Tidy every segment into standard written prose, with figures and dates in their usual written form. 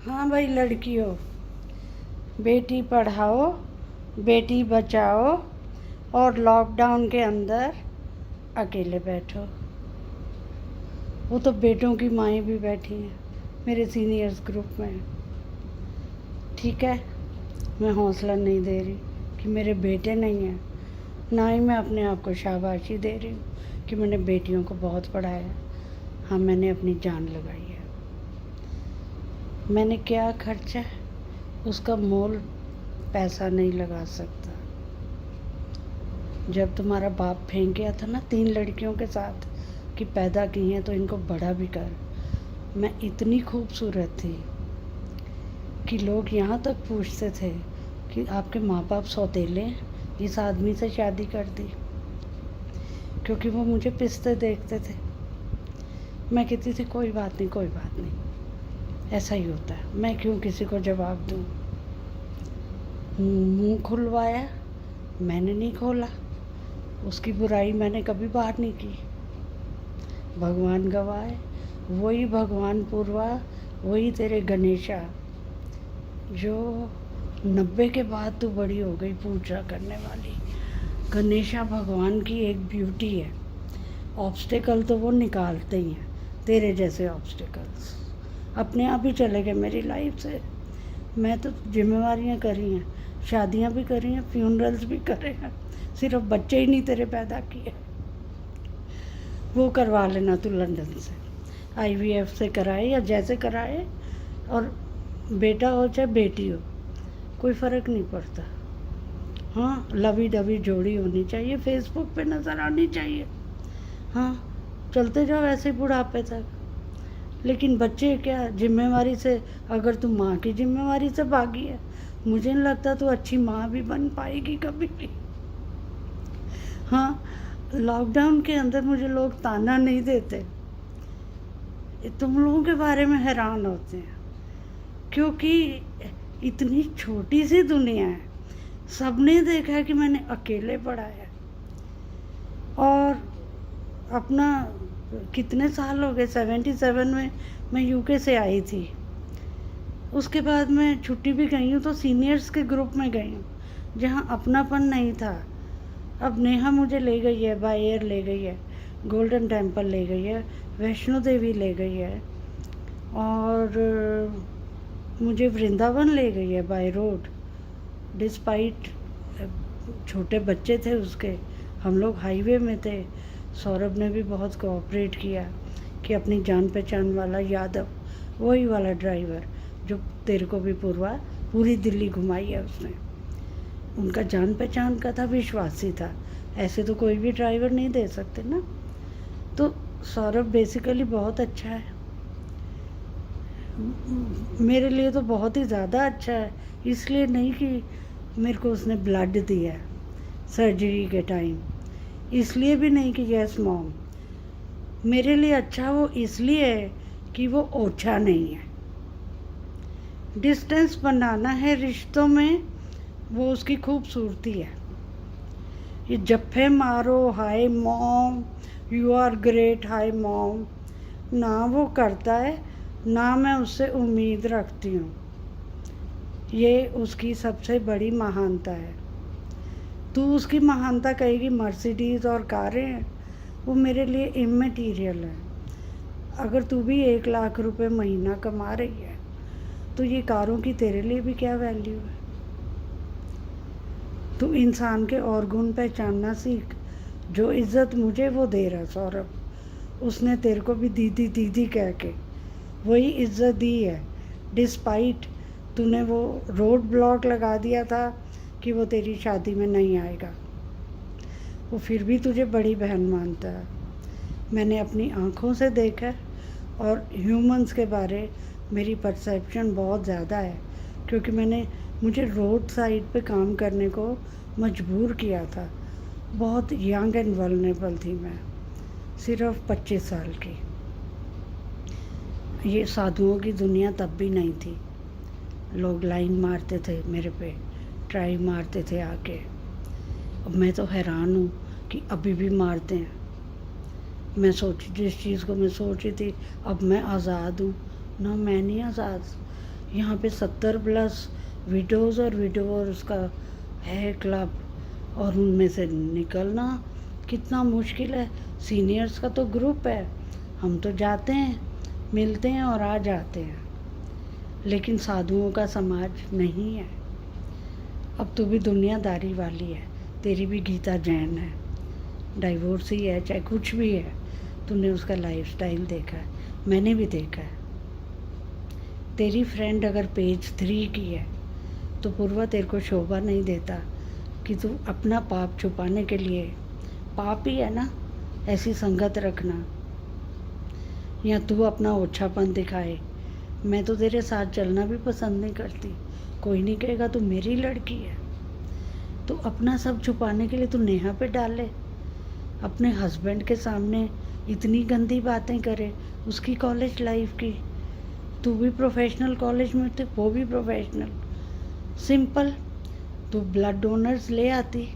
हाँ भाई लड़कियों, बेटी पढ़ाओ, बेटी बचाओ और लॉकडाउन के अंदर अकेले बैठो। वो तो बेटों की माएँ भी बैठी हैं मेरे सीनियर्स ग्रुप में। ठीक है, मैं हौसला नहीं दे रही कि मेरे बेटे नहीं हैं, ना ही मैं अपने आप को शाबाशी दे रही हूँ कि मैंने बेटियों को बहुत पढ़ाया। हाँ, मैंने अपनी जान लगाई है। मैंने क्या खर्चा उसका मोल पैसा नहीं लगा सकता। जब तुम्हारा बाप फेंक गया था ना 3 लड़कियों के साथ कि पैदा की हैं तो इनको बड़ा भी कर, मैं इतनी खूबसूरत थी कि लोग यहाँ तक पूछते थे कि आपके माँ बाप सौतेले हैं, इस आदमी से शादी कर दी, क्योंकि वो मुझे पिसते देखते थे। मैं कहती थी कोई बात नहीं, कोई बात नहीं, ऐसा ही होता है, मैं क्यों किसी को जवाब दूँ। मुंह खुलवाया, मैंने नहीं खोला, उसकी बुराई मैंने कभी बाहर नहीं की। भगवान गवाए, वही भगवान पूर्वा, वही तेरे गणेशा, जो 90 के बाद तू बड़ी हो गई पूजा करने वाली। गणेशा भगवान की एक ब्यूटी है। ऑब्स्टिकल तो वो निकालते ही हैं, तेरे जैसे ऑब्स्टिकल्स अपने आप ही चले गए मेरी लाइफ से। मैं तो जिम्मेवारियाँ करी हैं, शादियाँ भी करी हैं, फ्यूनरल्स भी करे हैं, सिर्फ बच्चे ही नहीं तेरे पैदा किए। वो करवा लेना तू लंदन से, IVF से कराए या जैसे कराए, और बेटा हो चाहे बेटी हो कोई फ़र्क नहीं पड़ता। हाँ, लवी डवी जोड़ी होनी चाहिए, फेसबुक पे नज़र आनी चाहिए। हाँ, चलते जाओ ऐसे ही बुढ़ापे तक। लेकिन बच्चे क्या जिम्मेवारी से, अगर तू माँ की जिम्मेवारी से भागी है, मुझे नहीं लगता तू अच्छी माँ भी बन पाएगी कभी भी। हाँ, लॉकडाउन के अंदर मुझे लोग ताना नहीं देते, तुम लोगों के बारे में हैरान होते हैं, क्योंकि इतनी छोटी सी दुनिया है। सबने देखा है कि मैंने अकेले पढ़ाया, और अपना कितने साल हो गए, 77 में मैं UK से आई थी। उसके बाद मैं छुट्टी भी गई हूँ तो सीनियर्स के ग्रुप में गई हूँ जहाँ अपनापन नहीं था। अब नेहा मुझे ले गई है, बाय एयर ले गई है, गोल्डन टेम्पल ले गई है, वैष्णो देवी ले गई है, और मुझे वृंदावन ले गई है बाय रोड। डिस्पाइट छोटे बच्चे थे उसके, हम लोग हाईवे में थे। सौरभ ने भी बहुत कोऑपरेट किया कि अपनी जान पहचान वाला यादव, वही वाला ड्राइवर जो तेरे को भी पूरी दिल्ली घुमाई है उसने, उनका जान पहचान का था, विश्वासी था। ऐसे तो कोई भी ड्राइवर नहीं दे सकते ना। तो सौरभ बेसिकली बहुत अच्छा है, मेरे लिए तो बहुत ही ज़्यादा अच्छा है। इसलिए नहीं कि मेरे को उसने ब्लड दिया सर्जरी के टाइम, इसलिए भी नहीं कि यस मॉम। मेरे लिए अच्छा वो इसलिए है कि वो ओछा नहीं है। डिस्टेंस बनाना है रिश्तों में, वो उसकी खूबसूरती है। ये जफ्फे मारो, hi mom, you are great, hi mom, ना वो करता है, ना मैं उससे उम्मीद रखती हूँ। ये उसकी सबसे बड़ी महानता है। तू उसकी महानता कहेगी मर्सिडीज़ और कारें हैं, वो मेरे लिए इमैटीरियल है। अगर तू भी 1 लाख रुपए महीना कमा रही है तो ये कारों की तेरे लिए भी क्या वैल्यू है। तू इंसान के और गुण पहचानना सीख। जो इज्जत मुझे वो दे रहा सौरभ, उसने तेरे को भी दीदी दीदी कह के वही इज्जत दी है। डिस्पाइट तूने वो रोड ब्लॉक लगा दिया था कि वो तेरी शादी में नहीं आएगा, वो फिर भी तुझे बड़ी बहन मानता है। मैंने अपनी आँखों से देखा, और ह्यूमंस के बारे मेरी परसेप्शन बहुत ज़्यादा है, क्योंकि मुझे रोड साइड पे काम करने को मजबूर किया था। बहुत यंग एंड वल्नरेबल थी मैं, सिर्फ 25 साल की। ये साधुओं की दुनिया तब भी नहीं थी। लोग लाइन मारते थे मेरे पे, ट्राई मारते थे आके। अब मैं तो हैरान हूँ कि अभी भी मारते हैं। मैं सोची जिस चीज़ को मैं सोची थी अब मैं आज़ाद हूँ ना, मैं नहीं आज़ाद। यहाँ पे 70+ विडोज़ और विडोवर्स का है क्लब, और उनमें से निकलना कितना मुश्किल है। सीनियर्स का तो ग्रुप है, हम तो जाते हैं, मिलते हैं और आ जाते हैं, लेकिन साधुओं का समाज नहीं है। अब तो भी दुनियादारी वाली है, तेरी भी गीता जैन है, डाइवोर्स ही है, चाहे कुछ भी है, तूने उसका लाइफस्टाइल देखा है, मैंने भी देखा है। तेरी फ्रेंड अगर पेज 3 की है तो पूर्वा तेरे को शोभा नहीं देता कि तू अपना पाप छुपाने के लिए, पाप ही है ना ऐसी संगत रखना, या तू अपना ओछापन दिखाए। मैं तो तेरे साथ चलना भी पसंद नहीं करती, कोई नहीं कहेगा तू मेरी लड़की है। तो अपना सब छुपाने के लिए तू नेहा पे डाले, अपने हस्बैंड के सामने इतनी गंदी बातें करे, उसकी कॉलेज लाइफ की। तू भी प्रोफेशनल कॉलेज में थे, वो भी प्रोफेशनल। सिंपल, तू ब्लड डोनर्स ले आती,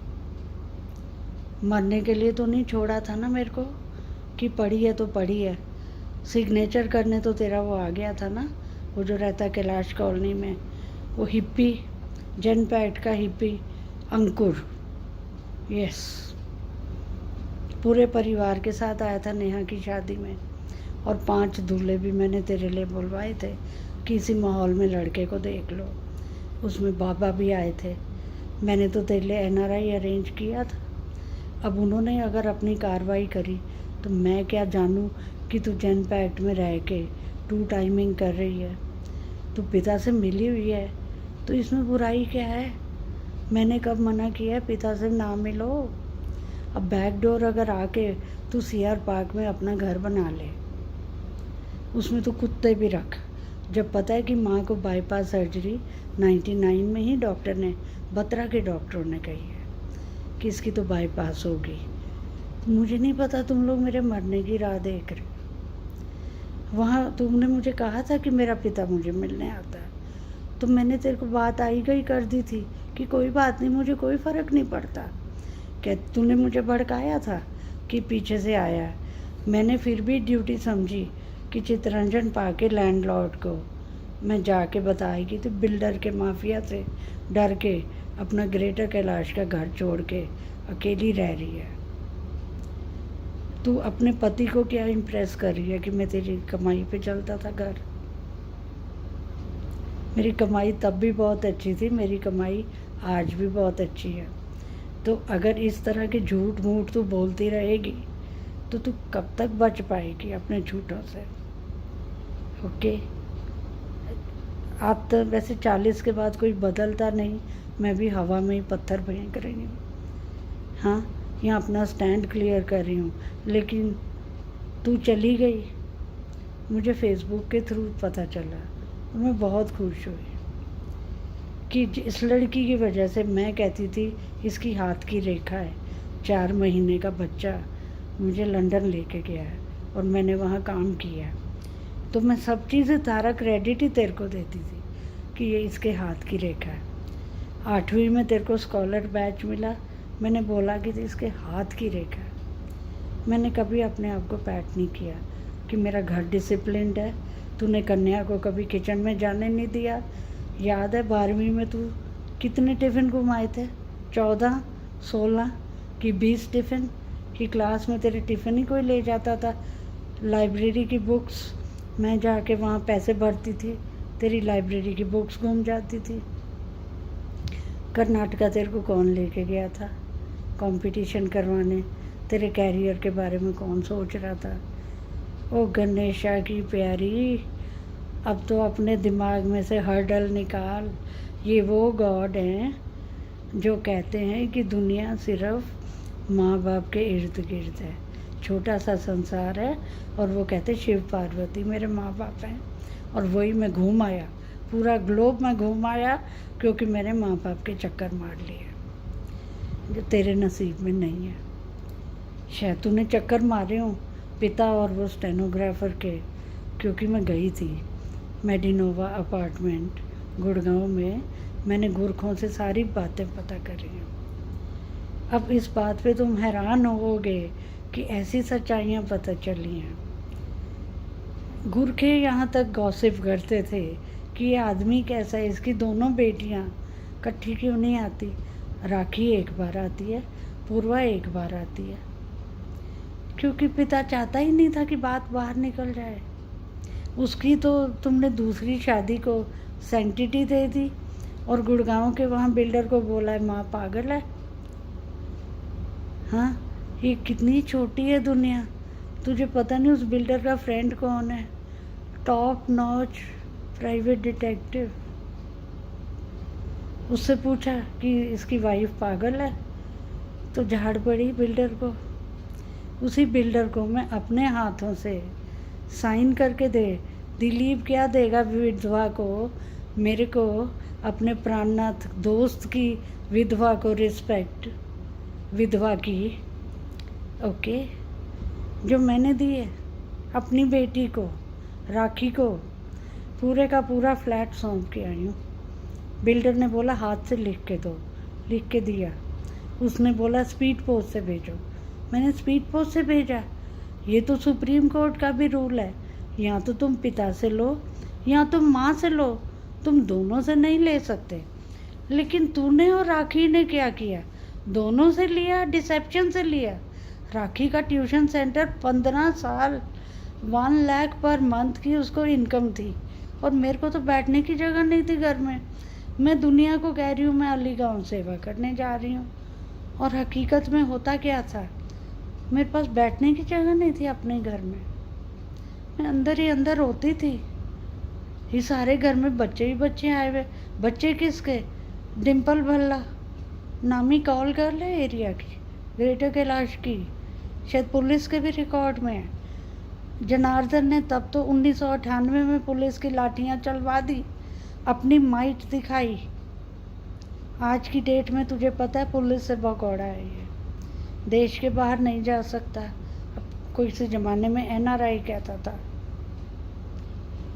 मरने के लिए तो नहीं छोड़ा था ना मेरे को कि पड़ी है तो पड़ी है। सिग्नेचर करने तो तेरा वो आ गया था ना, वो जो रहता कैलाश कॉलोनी में, वो हिप्पी, जन पैट का हिप्पी अंकुर। यस, पूरे परिवार के साथ आया था नेहा की शादी में, और 5 दूल्हे भी मैंने तेरे लिए बुलवाए थे कि इसी माहौल में लड़के को देख लो। उसमें बाबा भी आए थे, मैंने तो तेरे लिए NRI अरेंज किया था। अब उन्होंने अगर अपनी कार्रवाई करी तो मैं क्या जानूँ कि तू जन पैक्ट में रह के 2 टाइमिंग कर रही है, तू पिता से मिली हुई है, तो इसमें बुराई क्या है? मैंने कब मना किया है पिता से ना मिलो? अब बैक डोर अगर आके तू CR पार्क में अपना घर बना ले, उसमें तो कुत्ते भी रख। जब पता है कि माँ को बाईपास सर्जरी 99 में ही डॉक्टर ने, बत्रा के डॉक्टरों ने कही है कि इसकी तो बाईपास होगी। मुझे नहीं पता तुम लोग मेरे मरने की राह देख रहे। वहाँ तुमने मुझे कहा था कि मेरा पिता मुझे मिलने आता है, तो मैंने तेरे को बात आई गई कर दी थी कि कोई बात नहीं, मुझे कोई फ़र्क नहीं पड़ता। क्या तूने मुझे भड़काया था कि पीछे से आया? मैंने फिर भी ड्यूटी समझी कि चितरंजन पाके लैंडलॉर्ड को मैं जाके बताएगी, तो बिल्डर के माफिया से डर के अपना ग्रेटर कैलाश का घर छोड़ के अकेली रह रही है। तू अपने पति को क्या इम्प्रेस कर रही है कि मैं तेरी कमाई पे चलता था घर? मेरी कमाई तब भी बहुत अच्छी थी, मेरी कमाई आज भी बहुत अच्छी है। तो अगर इस तरह के झूठ मूठ तू बोलती रहेगी तो तू कब तक बच पाएगी अपने झूठों से? ओके, आप तो वैसे 40 के बाद कोई बदलता नहीं, मैं भी हवा में ही पत्थर फेंक रही हूँ। हाँ, यहाँ अपना स्टैंड क्लियर कर रही हूँ, लेकिन तू चली गई, मुझे फेसबुक के थ्रू पता चला और मैं बहुत खुश हुई कि इस लड़की की वजह से, मैं कहती थी इसकी हाथ की रेखा है, 4 महीने का बच्चा मुझे लंदन लेके गया है और मैंने वहाँ काम किया, तो मैं सब चीज़ें सारा क्रेडिट ही तेरे को देती थी कि ये इसके हाथ की रेखा है। 8वीं में तेरे को स्कॉलर बैच मिला, मैंने बोला कि इसके हाथ की रेखा है। मैंने कभी अपने आप को पैट नहीं किया कि मेरा घर डिसिप्लिन्ड है। तूने कन्या को कभी किचन में जाने नहीं दिया। याद है 12वीं में तू कितने टिफ़िन घुमाए थे? 14, 16 कि 20 टिफ़िन की क्लास में तेरे टिफ़िन ही कोई ले जाता था। लाइब्रेरी की बुक्स मैं जाके वहाँ पैसे भरती थी, तेरी लाइब्रेरी की बुक्स घूम जाती थी। कर्नाटका तेरे को कौन लेके गया था कंपटीशन करवाने? तेरे कैरियर के बारे में कौन सोच रहा था? ओ गणेशा की प्यारी, अब तो अपने दिमाग में से हर्डल निकाल। ये वो गॉड हैं जो कहते हैं कि दुनिया सिर्फ माँ बाप के इर्द गिर्द है, छोटा सा संसार है, और वो कहते शिव पार्वती मेरे माँ बाप हैं। और वही मैं घूम आया, पूरा ग्लोब में घूम आया, क्योंकि मेरे माँ बाप के चक्कर मार लिए, जो तेरे नसीब में नहीं है। शायद तूने चक्कर मारे हों पिता और वो स्टेनोग्राफर के, क्योंकि मैं गई थी मेडिनोवा अपार्टमेंट गुड़गांव में, मैंने गुरखों से सारी बातें पता करी हैं। अब इस बात पे तुम हैरान होगे कि ऐसी सच्चाइयाँ पता चली हैं। गुरखे यहाँ तक गॉसिप करते थे कि ये आदमी कैसा है, इसकी दोनों बेटियां इकट्ठी क्यों नहीं आती। राखी एक बार आती है, पूर्वा एक बार आती है, क्योंकि पिता चाहता ही नहीं था कि बात बाहर निकल जाए। उसकी तो तुमने दूसरी शादी को सेंटिटी दे दी और गुड़गांव के वहाँ बिल्डर को बोला है माँ पागल है। हाँ, ये कितनी छोटी है दुनिया। तुझे पता नहीं उस बिल्डर का फ्रेंड कौन है, टॉप नॉच प्राइवेट डिटेक्टिव। उससे पूछा कि इसकी वाइफ पागल है, तो झाड़ पड़ी बिल्डर को। उसी बिल्डर को मैं अपने हाथों से साइन करके दे। दिलीप क्या देगा विधवा को, मेरे को अपने प्राणनाथ दोस्त की विधवा को रिस्पेक्ट, विधवा की, ओके, जो मैंने दी है अपनी बेटी को, राखी को, पूरे का पूरा फ्लैट सौंप के आई हूँ। बिल्डर ने बोला हाथ से लिख के दो, लिख के दिया। उसने बोला स्पीड पोस्ट से भेजो, मैंने स्पीड पोस्ट से भेजा। ये तो सुप्रीम कोर्ट का भी रूल है, या तो तुम पिता से लो या तुम माँ से लो, तुम दोनों से नहीं ले सकते। लेकिन तूने और राखी ने क्या किया, दोनों से लिया, डिसेप्शन से लिया। राखी का ट्यूशन सेंटर 15 साल 1 लाख पर मंथ की उसको इनकम थी, और मेरे को तो बैठने की जगह नहीं थी घर में। मैं दुनिया को कह रही हूँ मैं अलीगांव सेवा करने जा रही हूँ, और हकीकत में होता क्या था, मेरे पास बैठने की जगह नहीं थी अपने घर में। मैं अंदर ही अंदर रोती थी। ये सारे घर में बच्चे ही बच्चे आए हुए। बच्चे किसके, डिम्पल भल्ला नामी कॉल कर ले एरिया की, ग्रेटर कैलाश की, शायद पुलिस के भी रिकॉर्ड में है। जनार्दन ने तब तो 1998 में पुलिस की लाठियां चलवा दी, अपनी माइट दिखाई। आज की डेट में तुझे पता है पुलिस से भगौड़ा है ये, देश के बाहर नहीं जा सकता। अब कोई से ज़माने में NRI कहता था।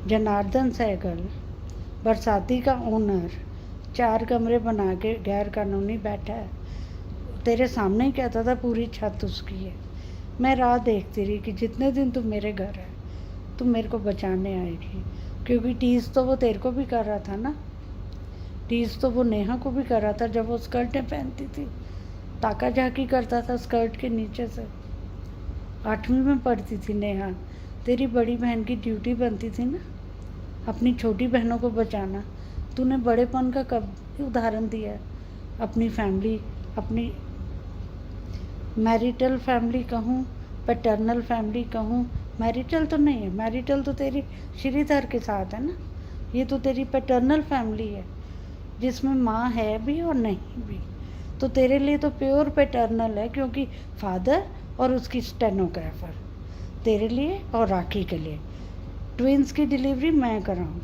जनार्दन सहगल बरसाती का ओनर 4 कमरे बना के गैर कानूनी बैठा है, तेरे सामने ही कहता था पूरी छत उसकी है। मैं राह देखती रही कि जितने दिन तुम मेरे घर है तुम मेरे को बचाने आएगी, क्योंकि टीज़ तो वो तेरे को भी कर रहा था ना, टीज़ तो वो नेहा को भी कर रहा था जब वो स्कर्टें पहनती थी, ताका झाकी करता था स्कर्ट के नीचे से। 8वीं में पढ़ती थी नेहा, तेरी बड़ी बहन की ड्यूटी बनती थी ना अपनी छोटी बहनों को बचाना। तूने बड़ेपन का कब उदाहरण दिया है। अपनी फैमिली, अपनी मैरिटल फैमिली कहूँ, पैटर्नल फैमिली कहूँ, मैरिटल तो नहीं है, मैरिटल तो तेरी श्रीधर के साथ है ना, ये तो तेरी पैटर्नल फैमिली है जिसमें माँ है भी और नहीं भी। तो तेरे लिए तो प्योर पैटर्नल है, क्योंकि फादर और उसकी स्टेनोग्राफर तेरे लिए और राखी के लिए। ट्विंस की डिलीवरी मैं कराऊँ,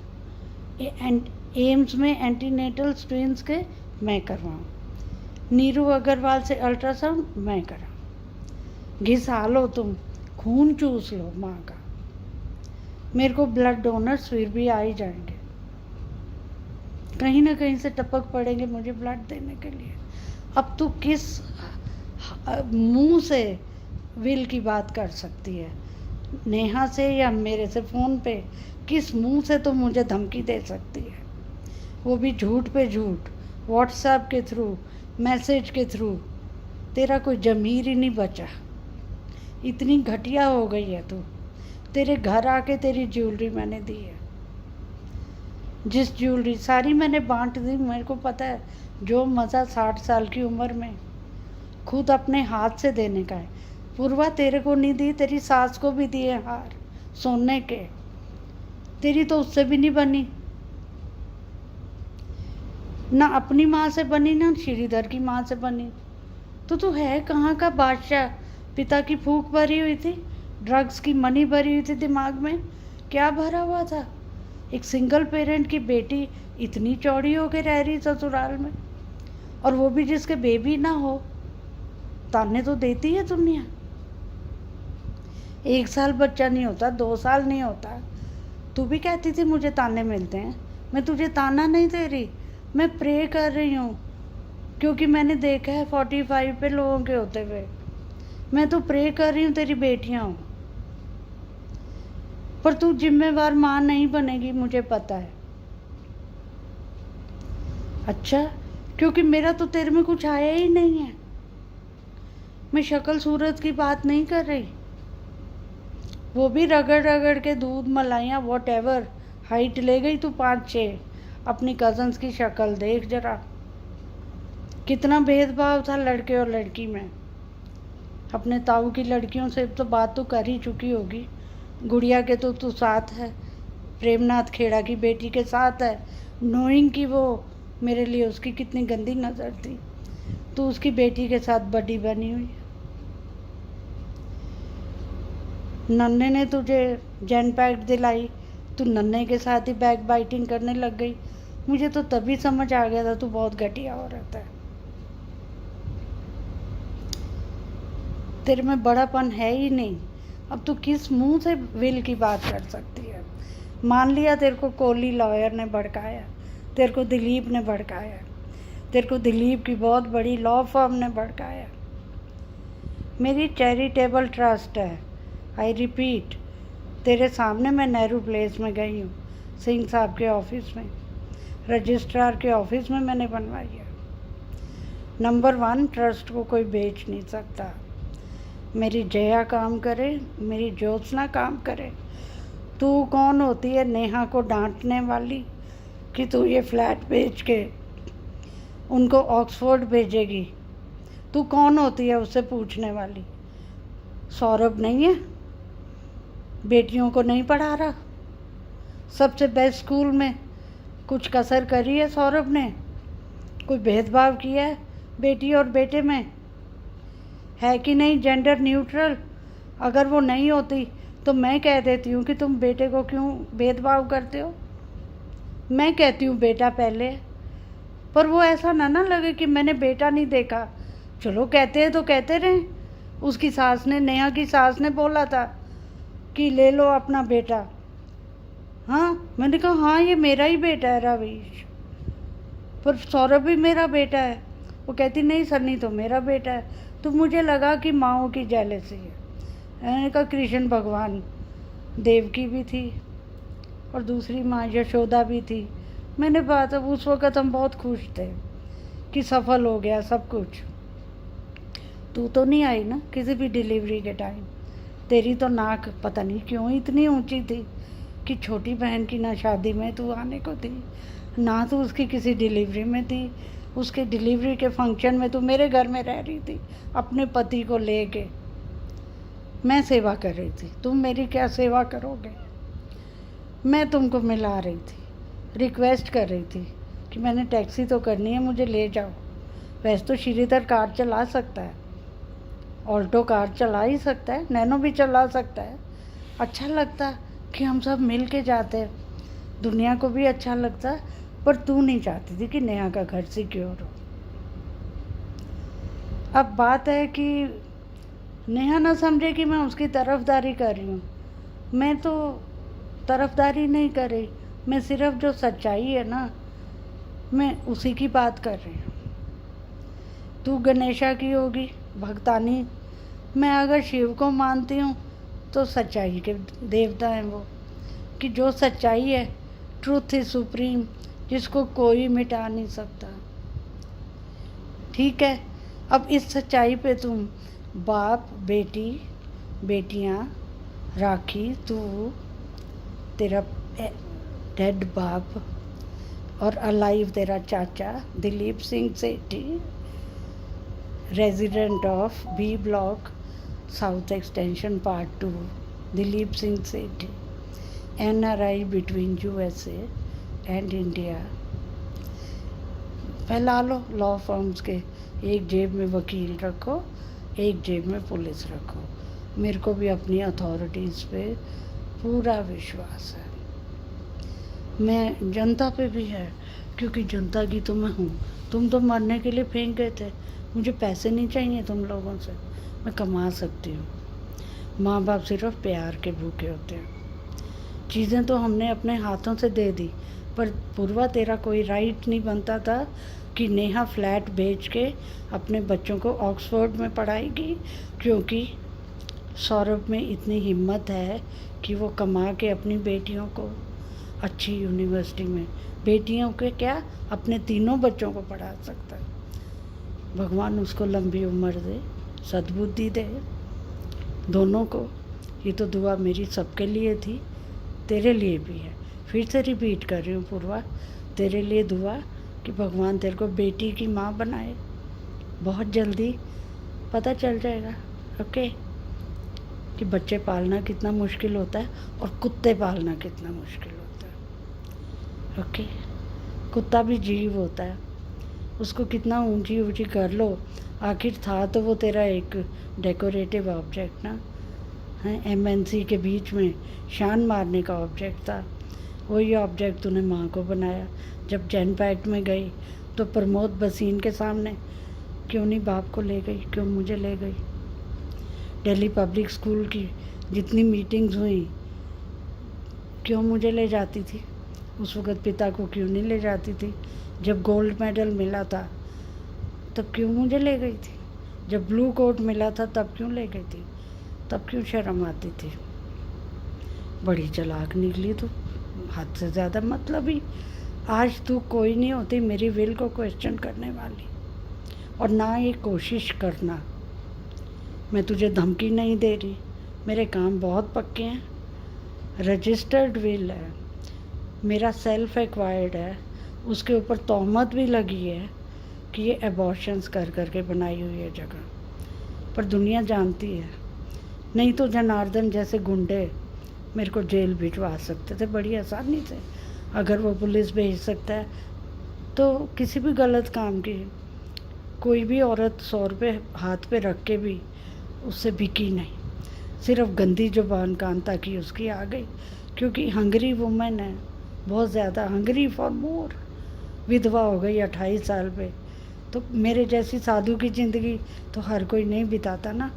एम्स में एंटीनेटल ट्विंस के मैं करवाऊँ, नीरू अग्रवाल से अल्ट्रासाउंड मैं कराऊँ। घिसा लो तुम, खून चूस लो माँ का। मेरे को ब्लड डोनर्स फिर भी आ ही जाएंगे, कहीं ना कहीं से टपक पड़ेंगे मुझे ब्लड देने के लिए। अब तू किस मुंह से विल की बात कर सकती है, नेहा से या मेरे से फ़ोन पे, किस मुंह से तो मुझे धमकी दे सकती है, वो भी झूठ पे झूठ, व्हाट्सएप के थ्रू, मैसेज के थ्रू। तेरा कोई ज़मीर ही नहीं बचा, इतनी घटिया हो गई है तू। तेरे घर आके तेरी ज्वेलरी मैंने दी है, जिस ज्वेलरी सारी मैंने बांट दी। मेरे को पता है जो मज़ा 60 साल की उम्र में खुद अपने हाथ से देने का है। पूर्वा तेरे को नहीं दी, तेरी सास को भी दिए हार सोने के, तेरी तो उससे भी नहीं बनी, ना अपनी माँ से बनी ना श्रीधर की माँ से बनी। तो तू है कहाँ का बादशाह। पिता की फूक भरी हुई थी, ड्रग्स की मनी भरी हुई थी दिमाग में, क्या भरा हुआ था। एक सिंगल पेरेंट की बेटी इतनी चौड़ी होकर रह रही ससुराल में, और वो भी जिसके बेबी ना हो। ताने तो देती है दुनिया। 1 साल बच्चा नहीं होता, 2 साल नहीं होता। तू भी कहती थी मुझे ताने मिलते हैं, मैं तुझे ताना नहीं दे रही, मैं प्रे कर रही हूँ, क्योंकि मैंने देखा है 45 पे लोगों के होते हुए। मैं तो प्रे कर रही हूँ तेरी बेटियाँ हो, पर तू जिम्मेवार माँ नहीं बनेगी, मुझे पता है। अच्छा, क्योंकि मेरा तो तेरे में कुछ आया ही नहीं है। मैं शक्ल सूरत की बात नहीं कर रही, वो भी रगड़ रगड़ के दूध मलाइयाँ वॉट एवर, हाइट ले गई तू 5-6। अपनी कज़न्स की शक्ल देख जरा, कितना भेदभाव था लड़के और लड़की में। अपने ताऊ की लड़कियों से तो बात तो कर ही चुकी होगी। गुड़िया के तो तू साथ है, प्रेमनाथ खेड़ा की बेटी के साथ है, नोइंग कि वो मेरे लिए उसकी कितनी गंदी नज़र थी। तू उसकी बेटी के साथ बड़ी बनी हुई है। नन्हे ने तुझे जैन पैक्ट दिलाई, तू नन्हे के साथ ही बैक बाइटिंग करने लग गई। मुझे तो तभी समझ आ गया था तू बहुत घटिया औरत है। तेरे में बड़ापन है ही नहीं। अब तू किस मुंह से विल की बात कर सकती है। मान लिया तेरे को कोहली लॉयर ने भड़काया, तेरे को दिलीप ने भड़काया, तेरे को दिलीप की बहुत बड़ी लॉ फर्म ने भड़काया। मेरी चैरिटेबल ट्रस्ट है, आई रिपीट। तेरे सामने मैं नेहरू प्लेस में गई हूँ, सिंह साहब के ऑफिस में, रजिस्ट्रार के ऑफिस में मैंने बनवाई है। नंबर 1, ट्रस्ट को कोई बेच नहीं सकता। मेरी जया काम करे, मेरी ज्योत्सना काम करे। तू कौन होती है नेहा को डांटने वाली कि तू ये फ्लैट बेच के उनको ऑक्सफोर्ड भेजेगी? तू कौन होती है उससे पूछने वाली? सौरभ नहीं है, बेटियों को नहीं पढ़ा रहा? सबसे बेस्ट स्कूल में कुछ कसर करी है सौरभ ने? कोई भेदभाव किया है बेटी और बेटे में? है कि नहीं जेंडर न्यूट्रल? अगर वो नहीं होती तो मैं कह देती हूँ कि तुम बेटे को क्यों भेदभाव करते हो। मैं कहती हूँ बेटा पहले, पर वो ऐसा ना लगे कि मैंने बेटा नहीं देखा। चलो कहते हैं तो कहते रहें। उसकी सास ने, नेहा की सास ने बोला था कि ले लो अपना बेटा। हाँ, मैंने कहा हाँ ये मेरा ही बेटा है रवीश, पर सौरभ भी मेरा बेटा है। वो कहती नहीं सन्नी तो मेरा बेटा है। तो मुझे लगा कि माँओं की जेलसी है। मैंने कहा कृष्ण भगवान, देवकी भी थी और दूसरी माँ यशोदा भी थी। मैंने बात, अब उस वक़्त हम बहुत खुश थे कि सफल हो गया सब कुछ। तू तो नहीं आई ना किसी भी डिलीवरी के टाइम। तेरी तो नाक पता नहीं क्यों इतनी ऊंची थी कि छोटी बहन की ना शादी में तू आने को थी, ना तो उसकी किसी डिलीवरी में थी। उसके डिलीवरी के फंक्शन में तू मेरे घर में रह रही थी अपने पति को लेके। मैं सेवा कर रही थी, तुम मेरी क्या सेवा करोगे? मैं तुमको मिला रही थी, रिक्वेस्ट कर रही थी कि मैंने टैक्सी तो करनी है, मुझे ले जाओ। वैसे तो श्रीधर कार चला सकता है, ऑल्टो कार चला ही सकता है, नैनो भी चला सकता है। अच्छा लगता कि हम सब मिल के जाते, दुनिया को भी अच्छा लगता। पर तू नहीं चाहती थी कि नेहा का घर सिक्योर हो। अब बात है कि नेहा ना समझे कि मैं उसकी तरफदारी कर रही हूँ। मैं तो तरफदारी नहीं कर रही, मैं सिर्फ जो सच्चाई है ना, मैं उसी की बात कर रही हूँ। तू गणेशा की होगी भक्तानी, मैं अगर शिव को मानती हूँ तो सच्चाई के देवता हैं वो, कि जो सच्चाई है, ट्रूथ इज सुप्रीम, जिसको कोई मिटा नहीं सकता। ठीक है, अब इस सच्चाई पे तुम बाप, बेटी, बेटियाँ, राखी, तू, तेरा डेड बाप और अलाइव तेरा चाचा Dilip Singh Sethi, resident of B block South Extension part 2, Dilip Singh Sethi, NRI between USA and India. फैला लो लॉ फर्म्स के, एक जेब में वकील रखो, एक जेब में पुलिस रखो। मेरे को भी अपनी अथॉरिटीज़ पे पूरा विश्वास है। मैं जनता पे भी है, क्योंकि जनता की तो मैं हूँ। तुम तो मरने के लिए फेंक गए थे। मुझे पैसे नहीं चाहिए तुम लोगों से, मैं कमा सकती हूँ। माँ बाप सिर्फ प्यार के भूखे होते हैं। चीज़ें तो हमने अपने हाथों से दे दी, पर पूर्वा तेरा कोई राइट नहीं बनता था कि नेहा फ्लैट बेच के अपने बच्चों को ऑक्सफोर्ड में पढ़ाएगी, क्योंकि सौरभ में इतनी हिम्मत है कि वो कमा के अपनी बेटियों को अच्छी यूनिवर्सिटी में। बेटियों के क्या, अपने तीनों बच्चों को पढ़ा सकता है। भगवान उसको लंबी उम्र दे, सद्बुद्धि दे दोनों को। ये तो दुआ मेरी सबके लिए थी, तेरे लिए भी है। फिर से रिपीट कर रही हूँ पूर्वा, तेरे लिए दुआ कि भगवान तेरे को बेटी की माँ बनाए। बहुत जल्दी पता चल जाएगा, ओके, कि बच्चे पालना कितना मुश्किल होता है और कुत्ते पालना कितना मुश्किल होता है। ओके, कुत्ता भी जीव होता है, उसको कितना ऊंची ऊंची कर लो, आखिर था तो वो तेरा एक डेकोरेटिव ऑब्जेक्ट ना है। एमएनसी के बीच में शान मारने का ऑब्जेक्ट था। वही ऑब्जेक्ट तूने माँ को बनाया। जब जैन पैक्ट में गई तो प्रमोद भसीन के सामने क्यों नहीं बाप को ले गई, क्यों मुझे ले गई। दिल्ली पब्लिक स्कूल की जितनी मीटिंग्स हुई, क्यों मुझे ले जाती थी। उस वक़्त पिता को क्यों नहीं ले जाती थी। जब गोल्ड मेडल मिला था तब क्यों मुझे ले गई थी। जब ब्लू कोट मिला था तब क्यों ले गई थी। तब क्यों शर्म आती थी। बड़ी चालाक निकली तू, हद से ज़्यादा मतलबी। आज तू कोई नहीं होती मेरी विल को क्वेश्चन करने वाली, और ना ये कोशिश करना। मैं तुझे धमकी नहीं दे रही, मेरे काम बहुत पक्के हैं। रजिस्टर्ड विल है, मेरा सेल्फ एक्वायर्ड है, उसके ऊपर तोहमत भी लगी है कि ये एबॉर्शंस कर करके बनाई हुई है जगह। पर दुनिया जानती है, नहीं तो जनार्दन जैसे गुंडे मेरे को जेल भिजवा सकते थे बड़ी आसानी से। अगर वो पुलिस भेज सकता है तो किसी भी गलत काम की कोई भी औरत 100 रुपये हाथ पे रख के भी उससे बिकी नहीं। सिर्फ गंदी जुबान कांता की उसकी आ गई, क्योंकि हंगरी वुमेन है, बहुत ज़्यादा हंगरी फॉर मोर। विधवा हो गई 28 साल पे। तो मेरे जैसी साधु की ज़िंदगी तो हर कोई नहीं बिताता ना।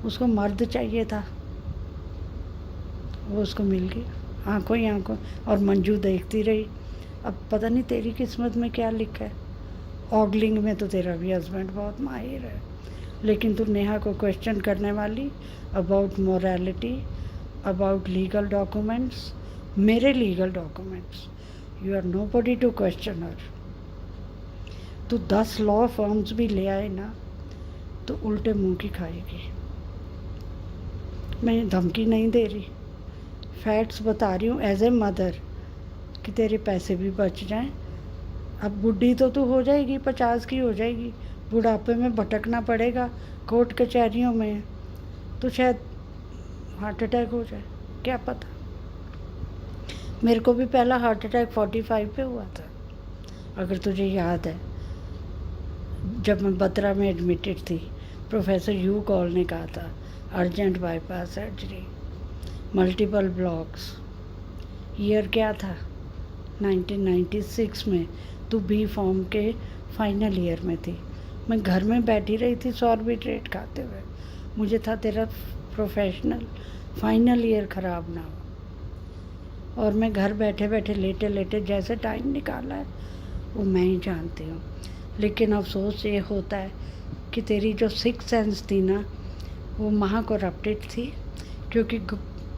उसको मर्द चाहिए था, वो उसको मिल गया आंखों ही आंखों। और मंजू देखती रही। अब पता नहीं तेरी किस्मत में क्या लिखा है। ऑगलिंग में तो तेरा भी हस्बैंड बहुत माहिर है, लेकिन तू नेहा को क्वेश्चन करने वाली about morality, about legal documents, मेरे legal documents. You are nobody to question her. तू 10 लॉ फर्म्स भी ले आए ना तो उल्टे मुंह की खाएगी। मैं धमकी नहीं दे रही, फैक्ट्स बता रही हूँ एज ए मदर, कि तेरे पैसे भी बच जाएं। अब बुढ़ी तो तू हो जाएगी, 50 की हो जाएगी, बुढ़ापे में भटकना पड़ेगा कोर्ट कचहरियों में, तो शायद हार्ट अटैक हो जाए, क्या पता। मेरे को भी पहला हार्ट अटैक 45 पे हुआ था, अगर तुझे याद है। जब मैं बत्रा में एडमिटेड थी, प्रोफेसर यू कॉल ने कहा था urgent bypass surgery, multiple blocks. Year क्या था, 1996 में। तू बी फॉर्म के फाइनल ईयर में थी, मैं घर में बैठी रही थी सॉर्बिट्रेट खाते हुए। मुझे था तेरा प्रोफेशनल फाइनल ईयर ख़राब ना हो, और मैं घर बैठे बैठे लेटे लेटे जैसे टाइम निकाला है वो मैं ही जानती हूँ। लेकिन अफसोस ये होता है कि तेरी जो सिक्स सेंस थी ना, वो महा करप्टेड थी, क्योंकि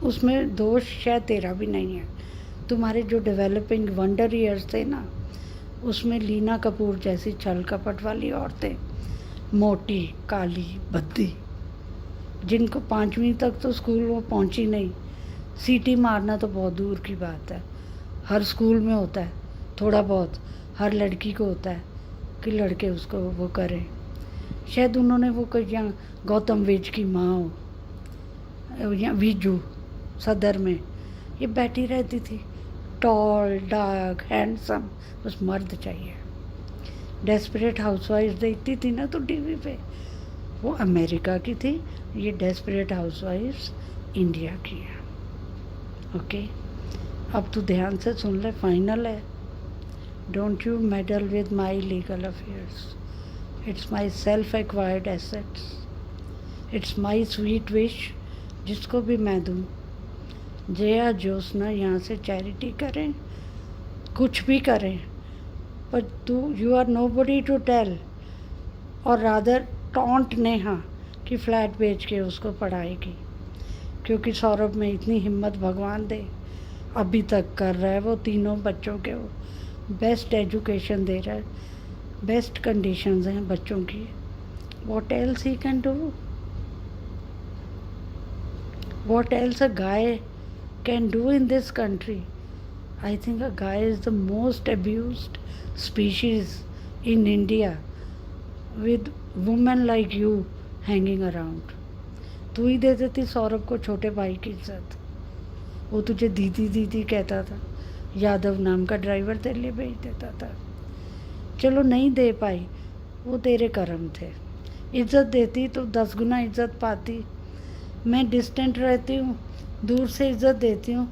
उसमें दोष शायद तेरा भी नहीं है। तुम्हारे जो डेवलपिंग वंडर ईयर्स थे ना, उसमें लीना कपूर जैसी छल कपट वाली औरतें, मोटी काली भद्दी, जिनको 5वीं तक तो स्कूल वो पहुंची नहीं, सीटी मारना तो बहुत दूर की बात है। हर स्कूल में होता है थोड़ा बहुत, हर लड़की को होता है कि लड़के उसको वो करें। शायद उन्होंने वो कहीं यहाँ गौतम विज की माँ हो, या विजू सदर में ये बैठी रहती थी, टॉल डार्क हैंडसम, बस मर्द चाहिए। डेस्परेट हाउसवाइफ देखती थी ना तो टीवी पे, वो अमेरिका की थी, ये डेस्परेट हाउसवाइफ्स इंडिया की है। ओके, अब तू ध्यान से सुन ले, फाइनल है। Don't you medal with my legal affairs, it's my self acquired assets, it's my sweet wish, जिसको भी मैं दूँ। जया ज्योत्सना यहाँ से चैरिटी करें, कुछ भी करें, पर तू you are nobody to tell, और रादर टॉन्ट नेहा कि फ्लैट बेच के उसको पढ़ाएगी, क्योंकि सौरभ में इतनी हिम्मत भगवान दे। अभी तक कर रहा है, वो तीनों बच्चों के वो बेस्ट एजुकेशन दे रहा है, बेस्ट कंडीशंस हैं बच्चों की. What else he can do? What else a guy can do in this country? I think a guy is the most abused species in India, with women like you hanging around. तू ही दे देती सौरभ को छोटे भाई की इज्जत. वो तुझे दीदी दीदी कहता था, यादव नाम का ड्राइवर तेरे लिए भेज देता था. चलो नहीं दे पाई, वो तेरे कर्म थे. इज्जत देती तो 10 गुना इज्जत पाती. मैं डिस्टेंट रहती हूँ, दूर से इज्जत देती हूँ.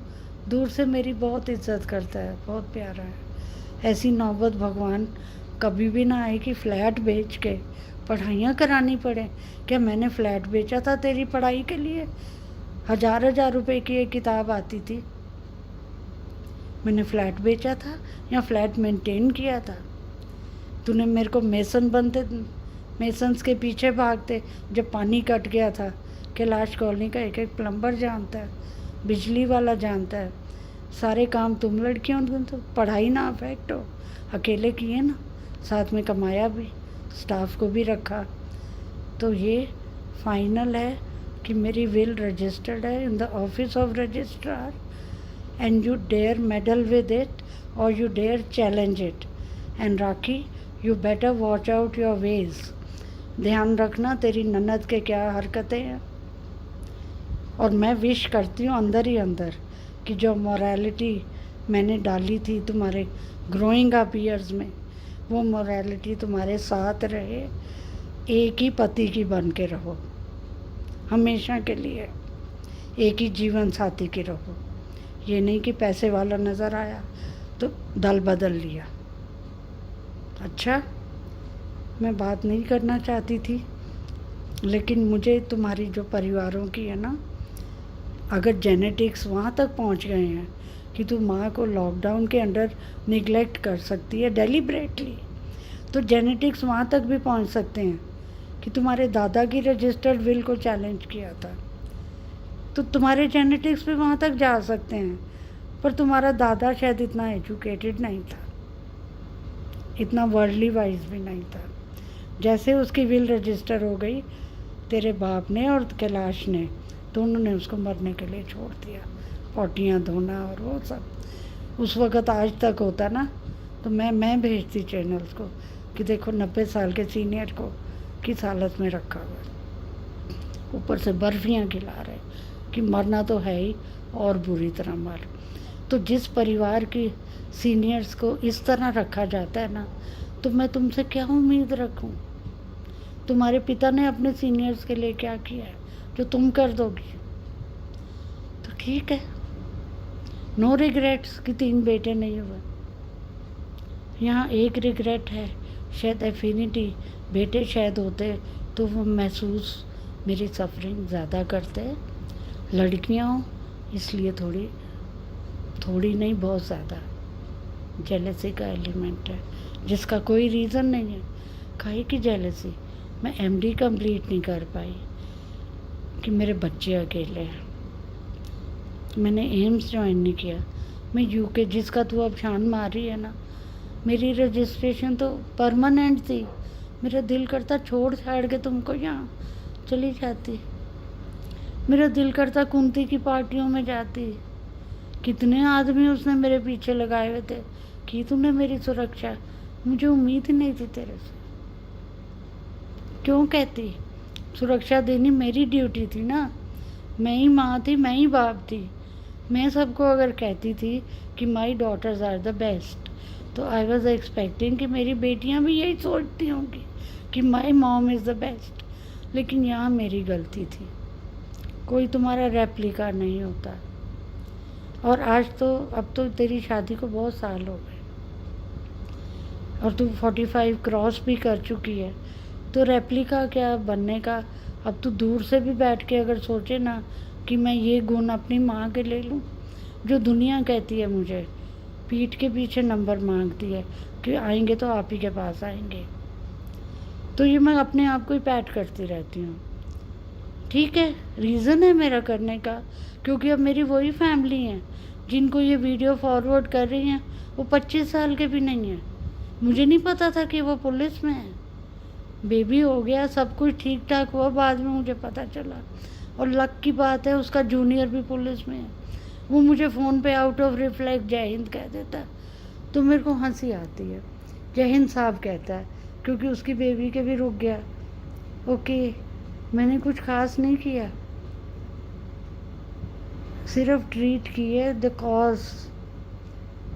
दूर से मेरी बहुत इज्जत करता है, बहुत प्यारा है. ऐसी नौबत भगवान कभी भी ना आए कि फ्लैट बेच के पढ़ाइयाँ करानी पड़े. क्या मैंने फ्लैट बेचा था तेरी पढ़ाई के लिए? 1000 रुपए की एक किताब आती थी. मैंने फ्लैट बेचा था या फ्लैट मेंटेन किया था? तूने मेरे को मेसन्स के पीछे भागते जब पानी कट गया था. कैलाश कॉलोनी का एक एक प्लम्बर जानता है, बिजली वाला जानता है. सारे काम तुम लड़कियों ने तो पढ़ाई ना अफेक्ट हो, अकेले किए ना, साथ में कमाया भी, स्टाफ को भी रखा. तो ये फाइनल है कि मेरी विल रजिस्टर्ड है in the office of registrar, and you dare meddle with it और you dare challenge it. And Rakhi, you better watch out your ways. ध्यान रखना तेरी ननद के क्या हरकतें हैं. और मैं विश करती हूँ अंदर ही अंदर कि जो मोरालिटी मैंने डाली थी तुम्हारे ग्रोइंग अप ईयर्स में, वो मोरालिटी तुम्हारे साथ रहे. एक ही पति की बन के रहो हमेशा के लिए, एक ही जीवन साथी की रहो. ये नहीं कि पैसे वाला नज़र आया तो दल बदल लिया. अच्छा, मैं बात नहीं करना चाहती थी, लेकिन मुझे तुम्हारी जो परिवारों की है ना, अगर जेनेटिक्स वहाँ तक पहुँच गए हैं कि तू माँ को लॉकडाउन के अंडर निगलेक्ट कर सकती है डेलिब्रेटली, तो जेनेटिक्स वहाँ तक भी पहुँच सकते हैं कि तुम्हारे दादा की रजिस्टर्ड विल को चैलेंज किया था. तो तुम्हारे जेनेटिक्स भी वहाँ तक जा सकते हैं. पर तुम्हारा दादा शायद इतना एजुकेटेड नहीं था, इतना वर्ल्डली वाइज भी नहीं था. जैसे उसकी विल रजिस्टर हो गई, तेरे बाप ने और कैलाश ने दोनों ने उसको मरने के लिए छोड़ दिया. पॉटियाँ धोना और वो सब. उस वक़्त आज तक होता ना तो मैं भेजती चैनल्स को कि देखो 90 साल के सीनियर को किस हालत में रखा हुआ है, ऊपर से बर्फियाँ खिला रहे कि मरना तो है ही और बुरी तरह मर. तो जिस परिवार की सीनियर्स को इस तरह रखा जाता है ना, तो मैं तुमसे क्या उम्मीद रखूं? तुम्हारे पिता ने अपने सीनियर्स के लिए क्या किया है जो तुम कर दोगी? तो ठीक है, नो रिग्रेट्स कि 3 बेटे नहीं हुए. यहाँ एक रिग्रेट है, शायद एफिनिटी. बेटे शायद होते तो वो महसूस मेरी सफरिंग ज़्यादा करते. लड़कियाँ हो इसलिए थोड़ी नहीं बहुत ज़्यादा जेलसी का एलिमेंट है, जिसका कोई रीज़न नहीं है. काहे की जेलसी? मैं एमडी कंप्लीट नहीं कर पाई कि मेरे बच्चे अकेले हैं. मैंने एम्स ज्वाइन नहीं किया. मैं यूके, जिसका तू अब छान मार रही है ना, मेरी रजिस्ट्रेशन तो परमानेंट थी. मेरा दिल करता छोड़ छाड़ के तुमको यहाँ चली जाती. मेरा दिल करता कुंती की पार्टियों में जाती. कितने आदमी उसने मेरे पीछे लगाए हुए थे कि तूने मेरी सुरक्षा. मुझे उम्मीद ही नहीं थी तेरे से. क्यों कहती? सुरक्षा देनी मेरी ड्यूटी थी ना. मैं ही माँ थी, मैं ही बाप थी. मैं सबको अगर कहती थी कि माई डॉटर्स आर द बेस्ट, तो आई वॉज एक्सपेक्टिंग कि मेरी बेटियाँ भी यही सोचती होंगी कि my mom is the best. लेकिन यहाँ मेरी गलती थी. कोई तुम्हारा रेप्लिका नहीं होता. और आज तो, अब तो तेरी शादी को बहुत साल हो गए और तू 45 क्रॉस भी कर चुकी है. तो रेप्लिका क्या बनने का? अब तू दूर से भी बैठ के अगर सोचे ना कि मैं ये गुण अपनी माँ के ले लूँ, जो दुनिया कहती है मुझे, पीठ के पीछे नंबर मांगती है कि आएंगे तो आप ही के पास आएंगे, तो ये मैं अपने आप को ही पैट करती रहती हूँ. ठीक है, रीज़न है मेरा करने का, क्योंकि अब मेरी वही फैमिली है जिनको ये वीडियो फॉरवर्ड कर रही हैं वो 25 साल के भी नहीं हैं। मुझे नहीं पता था कि वो पुलिस में है। बेबी हो गया, सब कुछ ठीक ठाक हुआ, बाद में मुझे पता चला। और लक की बात है उसका जूनियर भी पुलिस में है। वो मुझे फ़ोन पे आउट ऑफ रिफ्लेक्ट जय हिंद कह देता है, तो मेरे को हंसी आती है। जय हिंद साहब कहता है क्योंकि उसकी बेबी के भी रुक गया। ओके, मैंने कुछ ख़ास नहीं किया, सिर्फ ट्रीट किए द कॉज,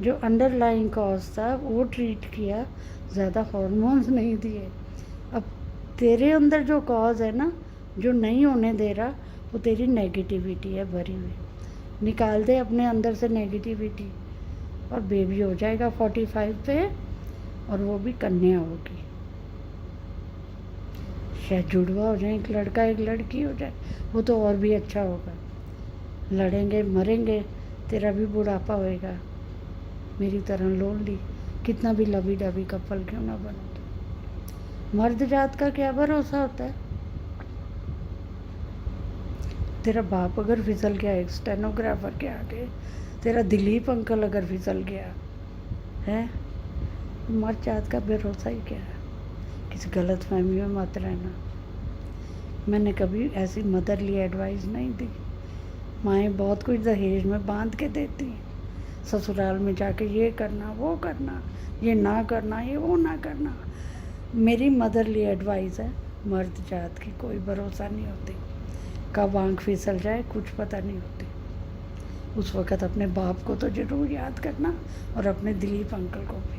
जो अंडरलाइंग कॉज था वो ट्रीट किया, ज़्यादा हार्मोन्स नहीं दिए। अब तेरे अंदर जो कॉज है ना, जो नहीं होने दे रहा, वो तेरी नेगेटिविटी है भरी हुई। निकाल दे अपने अंदर से नेगेटिविटी, और बेबी हो जाएगा 45 पे, और वो भी कन्या होगी। शायद जुड़वा हो जाए, एक लड़का एक लड़की हो जाए, वो तो और भी अच्छा होगा। लड़ेंगे मरेंगे, तेरा भी बुढ़ापा होएगा, मेरी तरह लोनली, कितना भी लवी डबी कपल क्यों ना बनो। तो मर्द जात का क्या भरोसा होता है। तेरा बाप अगर फिसल गया एक स्टेनोग्राफर के आगे, तेरा दिलीप अंकल अगर फिसल गया है, मर्द जात का भरोसा ही क्या है। किसी गलत फहमी में मत रहना। मैंने कभी ऐसी मदरली एडवाइस नहीं दी। माएँ बहुत कुछ दहेज में बांध के देती हैं, ससुराल में जाके ये करना वो करना, ये ना करना ये वो ना करना। मेरी मदरली एडवाइस है, मर्द जात की कोई भरोसा नहीं होती, कब आँख फिसल जाए कुछ पता नहीं होती। उस वक़्त अपने बाप को तो ज़रूर याद करना, और अपने दिलीप अंकल को भी।